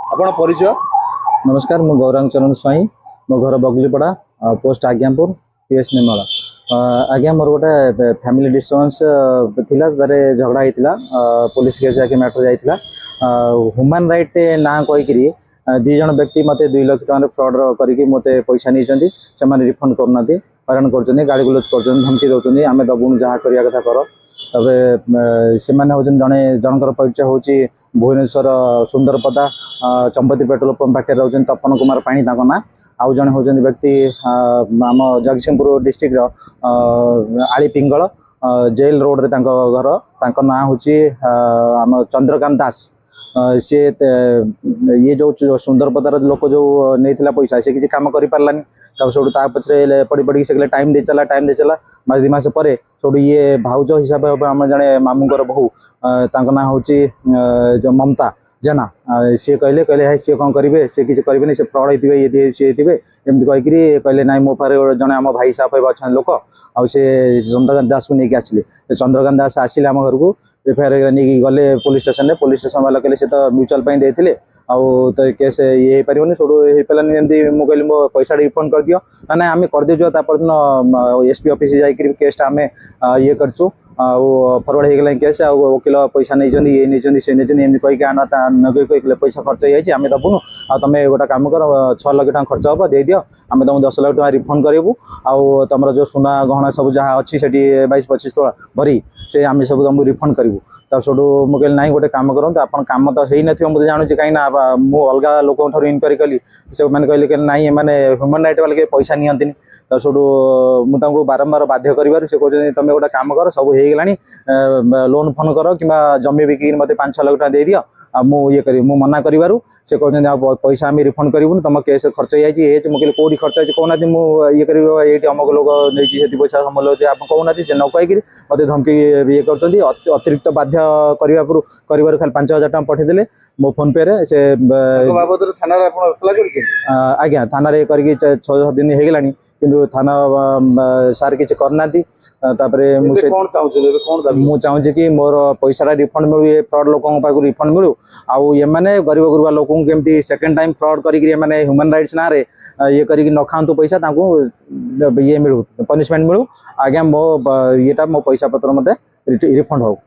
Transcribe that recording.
आपण परिचय। नमस्कार मु गौरांग चरण स्वाई मो घर बगलीपड़ा पोस्ट आज्ञापुर पीएस निर्मला। आज्ञा मोर गोटे फैमिली डिस्टर्बेंस थिला तारे झगड़ा होता पुलिस केस जाके मैटर जाइतिला ह्यूमन राइट ना कहीकि दी जन व्यक्ति मत 2 लाख टका फ्रॉड करके मत पैसा नहीं से रिफंड करना हैरान कर गाड़ी गुलज कर धमकी दौरान आम दबुन जहाँ करवा कथा कर तबे से जड़े जनकर परिचय हूँ भुवनेश्वर सुंदरपदा चंपती पेट्रोल पंप पाखे रोच तपन कुमार पाणी ना आउ जड़े हूँ व्यक्ति आम जगतसिंहपुर डिस्ट्रिक्ट आली पिंगल जेल रोड रे घर ना हूँ आम चंद्रकांत दास सी ये जो सुंदरपदार लोक जो नहीं पैसा से किसी कम कर पारानी सब पचरे पड़ी पड़ी से टाइम दे चला 2 मास पर सब ये भाउज हिसाब से आम जड़े मामूर बहु ना हूँ जो ममता जेना सी कहले कहले सी कौन करेंगे सी किसी करेंगे से फ्रॉड होते ये सी होते एमती कहीकि कहले ना मो पारे जड़े आम भाई साहब अच्छा लोक आउ चंद्रकांत दास को लेकिन आसिले चंद्रकांत दास आसिले आम घर को एफआईआर नहीं गले पुलिस स्टेशन वाला कहले से तो म्यूचुअल देते आउ तो केस ये पारे सब हो पारानी एमती मुझे मो पैसा रिफंड कर दियो ना आम करदे दिन एसपी ऑफिस जाकर केसटा आम ये करचु फरवर्ड हो गला केस आ वकिल पैसा नहीं ये नहीं से नहीं कहीकि आना नगे कह पैसा खर्च हो दबुनु आ तुम गोटे कम कर 6 लाख टका खर्च हम दे दियो आम तुम 10 लाख टका रिफंड करूँ आउ तुम जो सुना गहना सब जहाँ अच्छी से 22-25 तोला भरी से आम सब तुमको रिफंड करूँ तब सब मुझे ना गोटे कम करूँ आप कम तो हो ना मुझे जानूँ कहीं मु अलग लोक इनक्वारी कली से मैंने कहले ना मैंने ह्यूमन राइट वाले पैसा नियंती तब सब मुझे बारंबार बाध्य कर से तुम गोटे कम कर सब हो गला लोन फोन कर कि जमी बिक मत 5-6 लाख टका दे दियो ये करी मु मना करू से कहते पैसा आम रिफंड करूँ तुम केस खर्च हो मुझे कौटी खर्च हो कहना मुझे कर अमक लोक नहीं पैसा समल आप कहना से न कहीकि मत धमकी ये कर अतिरिक्त बाध्य कर खाली 5,000 टका पठेदेले मो फोन पे रे से बाबद थाना आज्ञा थाना 6-7 दिन हो गलानी किंतु थाना सार किसी करना मु चाहूँ कि मोर पैसा रिफंड मिलू ये फ्रॉड लोकों पाक रिफंड मिलू आउ ये मैंने गरीब गुरुबा लोक केमती सेकेंड टाइम फ्रॉड करके ह्यूमन राइट्स ना रे ये करके न खातु पैसा ये मिलू पनिशमेंट मिलू आज्ञा मो येटा मो पैसा पत्र मत रिफंड हो।